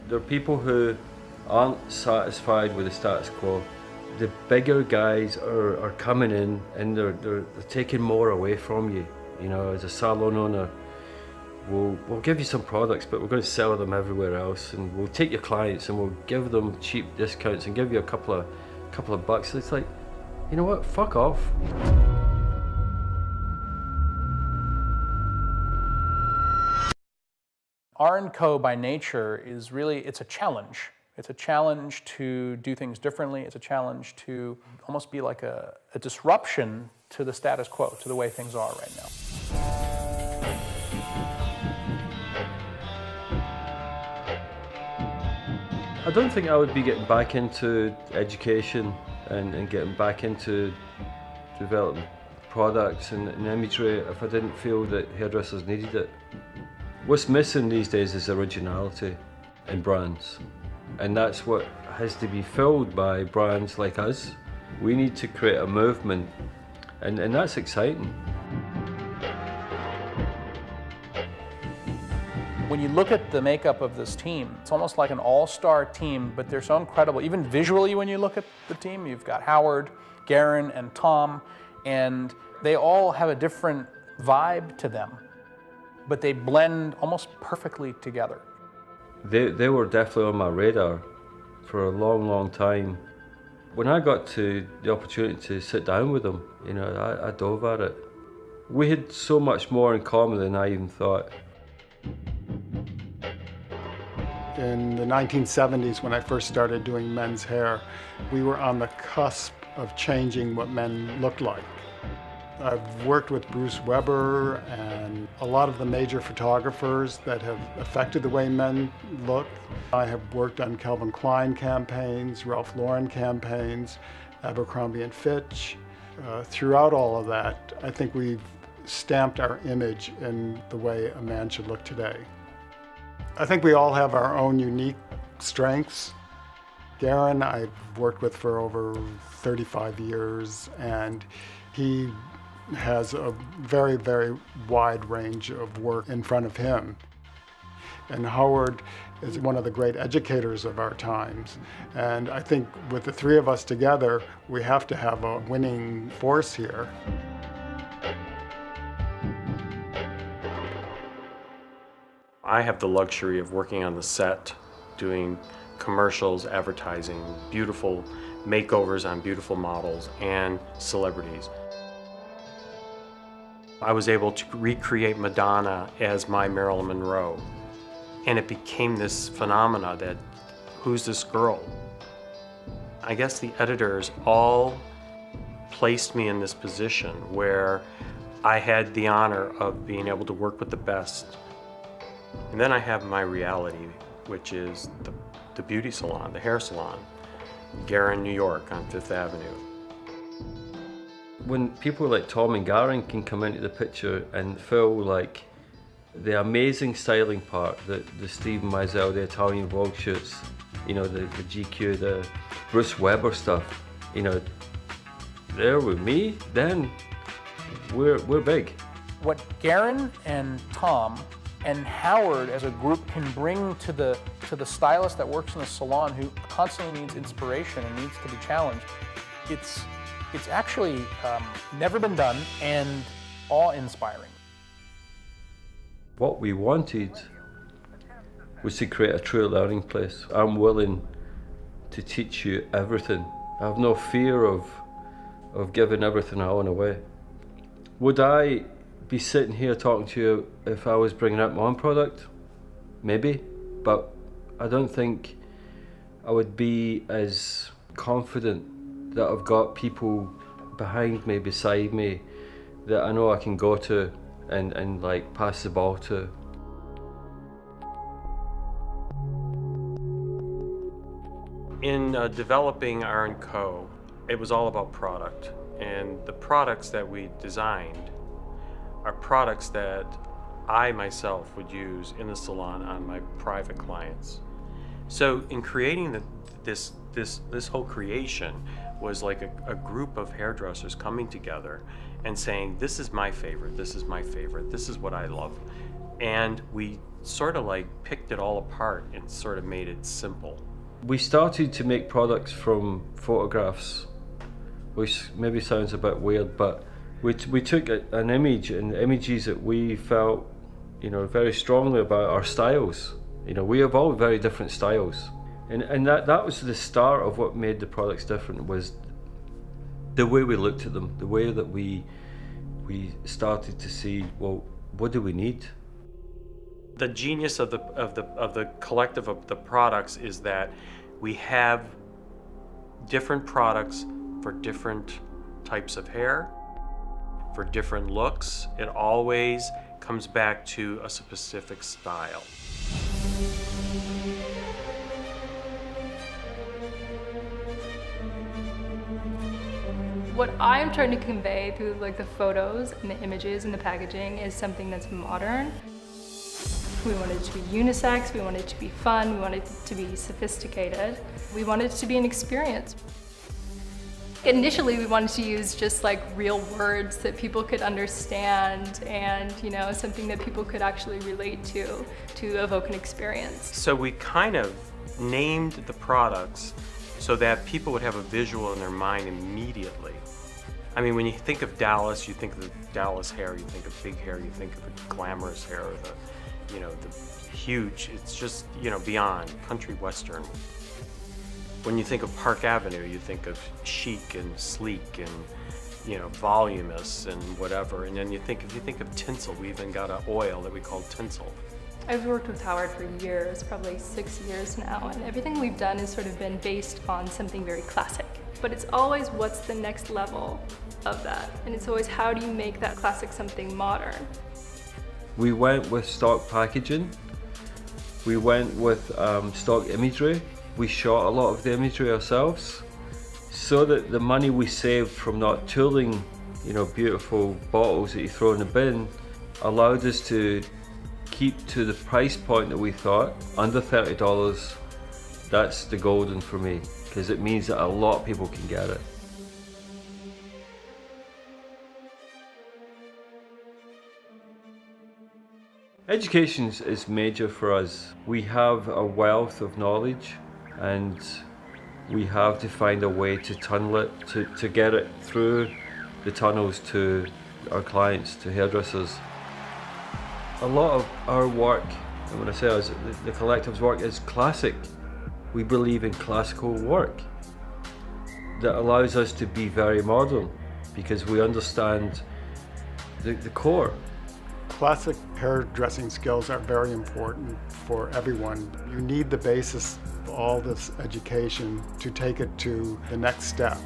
There are people who aren't satisfied with the status quo. The bigger guys are coming in and they're taking more away from you. You know, as a salon owner, we'll give you some products, but we're going to sell them everywhere else, and we'll take your clients and we'll give them cheap discounts and give you a couple of bucks. It's like, you know what? Fuck off. R+Co by nature is really, it's a challenge. It's a challenge to do things differently. It's a challenge to almost be like a disruption to the status quo, to the way things are right now. I don't think I would be getting back into education and getting back into developing products and imagery if I didn't feel that hairdressers needed it. What's missing these days is originality in brands. And that's what has to be filled by brands like us. We need to create a movement, and that's exciting. When you look at the makeup of this team, it's almost like an all-star team, but they're so incredible. Even visually, when you look at the team, you've got Howard, Garen, and Tom, and they all have a different vibe to them, but they blend almost perfectly together. They were definitely on my radar for a long, long time. When I got to the opportunity to sit down with them, you know, I dove at it. We had so much more in common than I even thought. In the 1970s, when I first started doing men's hair, we were on the cusp of changing what men looked like. I've worked with Bruce Weber and a lot of the major photographers that have affected the way men look. I have worked on Calvin Klein campaigns, Ralph Lauren campaigns, Abercrombie and Fitch. Throughout all of that, I think we've stamped our image in the way a man should look today. I think we all have our own unique strengths. Garen, I've worked with for over 35 years, and he has a very, very wide range of work in front of him. And Howard is one of the great educators of our times. And I think with the three of us together, we have to have a winning force here. I have the luxury of working on the set, doing commercials, advertising, beautiful makeovers on beautiful models and celebrities. I was able to recreate Madonna as my Marilyn Monroe. And it became this phenomena that, who's this girl? I guess the editors all placed me in this position where I had the honor of being able to work with the best. And then I have my reality, which is the beauty salon, the hair salon, Garen, New York on Fifth Avenue. When people like Tom and Garen can come into the picture and fill like the amazing styling part, the Steven Meisel, the Italian Vogue shoots, you know, the GQ, the Bruce Weber stuff, you know, there with me, then we're big. What Garen and Tom and Howard as a group can bring to the stylist that works in the salon who constantly needs inspiration and needs to be challenged, it's actually never been done and awe-inspiring. What we wanted was to create a true learning place. I'm willing to teach you everything. I have no fear of giving everything I own away. Would I be sitting here talking to you if I was bringing out my own product? Maybe, but I don't think I would be as confident that I've got people behind me, beside me, that I know I can go to and like pass the ball to. In developing R+Co, it was all about product. And the products that we designed are products that I myself would use in the salon on my private clients. So in creating this whole creation was like a group of hairdressers coming together and saying, this is my favorite, this is my favorite, this is what I love. and we sort of like picked it all apart and sort of made it simple. We started to make products from photographs, which maybe sounds a bit weird, but we took an image and images that we felt, very strongly about our styles. We have all very different styles. And that was the start of what made the products different, was the way we looked at them, the way that we started to see, well, what do we need? The genius of the collective of the products is that we have different products for different types of hair, for different looks. It always comes back to a specific style. What I'm trying to convey through like the photos and the images and the packaging is something that's modern. We want it to be unisex, we want it to be fun, we want it to be sophisticated. We want it to be an experience. Initially, we wanted to use just like real words that people could understand and, something that people could actually relate to evoke an experience. So we kind of named the products so that people would have a visual in their mind immediately. I mean, when you think of Dallas, you think of the Dallas hair, you think of big hair, you think of the glamorous hair, the huge, it's just, beyond country western. When you think of Park Avenue, you think of chic and sleek and, voluminous and whatever. And then if you think of tinsel, we even got an oil that we call tinsel. I've worked with Howard for years, probably 6 years now, and everything we've done has sort of been based on something very classic. But it's always what's the next level of that, and it's always how do you make that classic something modern. We went with stock packaging, we went with stock imagery, we shot a lot of the imagery ourselves, so that the money we saved from not tooling, beautiful bottles that you throw in the bin, allowed us to keep to the price point that we thought, under $30, that's the golden for me, because it means that a lot of people can get it. Education is major for us. We have a wealth of knowledge and we have to find a way to tunnel it, to get it through the tunnels to our clients, to hairdressers. A lot of our work, and when I say us, the collective's work is classic. We believe in classical work that allows us to be very modern because we understand the core. Classic hairdressing skills are very important for everyone. You need the basis of all this education to take it to the next step.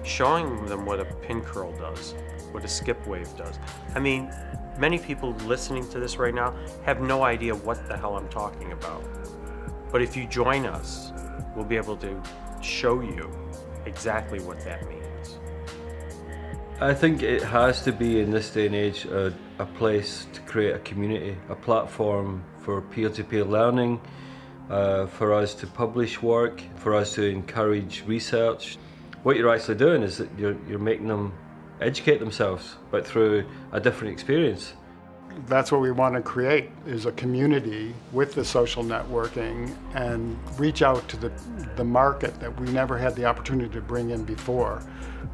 Showing them what a pin curl does, what a skip wave does. I mean, many people listening to this right now have no idea what the hell I'm talking about. But if you join us, we'll be able to show you exactly what that means. I think it has to be, in this day and age, a place to create a community, a platform for peer-to-peer learning, for us to publish work, for us to encourage research. What you're actually doing is that you're making them educate themselves, but through a different experience. That's what we want to create, is a community with the social networking and reach out to the market that we never had the opportunity to bring in before.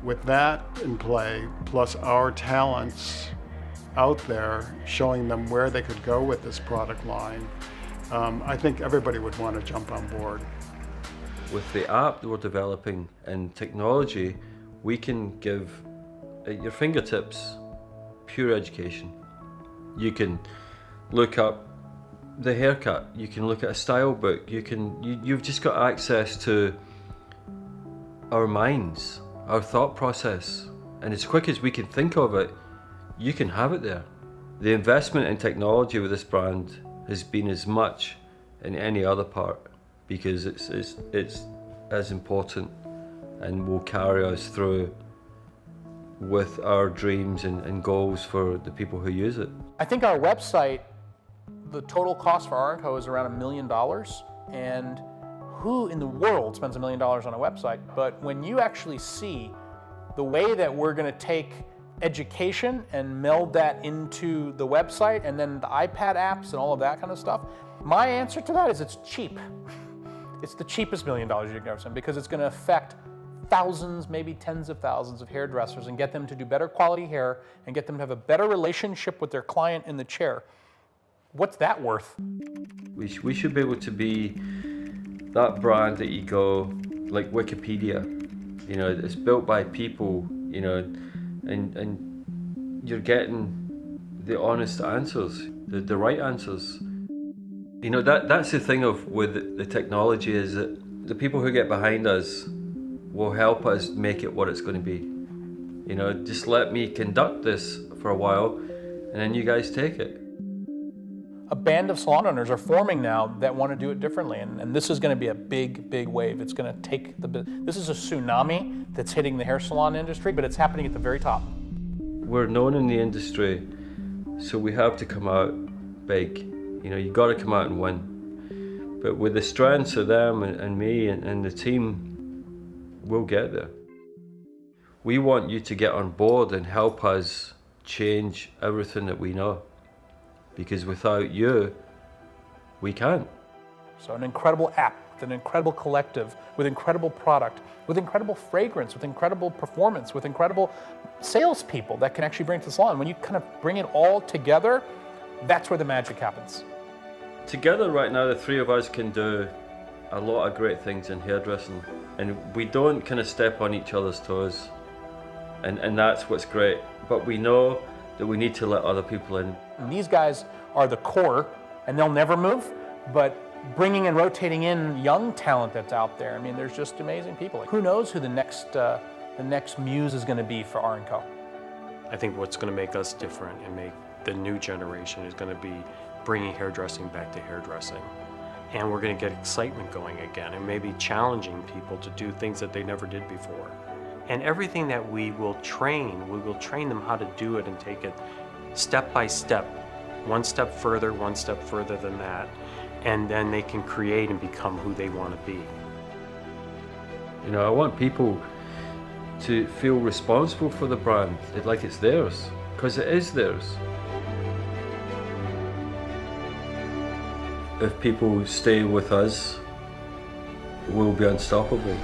With that in play, plus our talents out there, showing them where they could go with this product line, I think everybody would want to jump on board. With the app that we're developing and technology, we can give at your fingertips pure education. You can look up the haircut, you can look at a style book, you've just got access to our minds, our thought process, and as quick as we can think of it, you can have it there. The investment in technology with this brand has been as much in any other part, because it's as important and will carry us through with our dreams and goals for the people who use it. I think our website The total cost for R+Co is around $1 million, and who in the world spends $1 million on a website? But when you actually see the way that we're going to take education and meld that into the website and then the iPad apps and all of that kind of stuff, my answer to that is it's cheap. It's the cheapest $1 million you can ever spend because it's going to affect thousands, maybe tens of thousands of hairdressers and get them to do better quality hair and get them to have a better relationship with their client in the chair. What's that worth? We should be able to be that brand that you go, like Wikipedia, you know, it's built by people, you know, and you're getting the honest answers, the right answers. You know, that's the thing with the technology is that the people who get behind us will help us make it what it's going to be. You know, just let me conduct this for a while and then you guys take it. A band of salon owners are forming now that want to do it differently, and this is going to be a big, big wave. It's going to take this is a tsunami that's hitting the hair salon industry, but it's happening at the very top. We're known in the industry, so we have to come out big. You know, you got to come out and win. But with the strengths of them and me and the team, we'll get there. We want you to get on board and help us change everything that we know. Because without you, we can't. So an incredible app, with an incredible collective, with incredible product, with incredible fragrance, with incredible performance, with incredible salespeople that can actually bring it to the salon. When you kind of bring it all together, that's where the magic happens. Together right now, the three of us can do a lot of great things in hairdressing. And we don't kind of step on each other's toes. And that's what's great. But we know that we need to let other people in. And these guys are the core, and they'll never move, but bringing and rotating in young talent that's out there, I mean, there's just amazing people. Who knows who the next muse is going to be for R+Co? I think what's going to make us different and make the new generation is going to be bringing hairdressing back to hairdressing. And we're going to get excitement going again and maybe challenging people to do things that they never did before. And everything that we will train them how to do it and take it step by step, one step further than that, and then they can create and become who they want to be. You know, I want people to feel responsible for the brand, like it's theirs, because it is theirs. If people stay with us, we'll be unstoppable.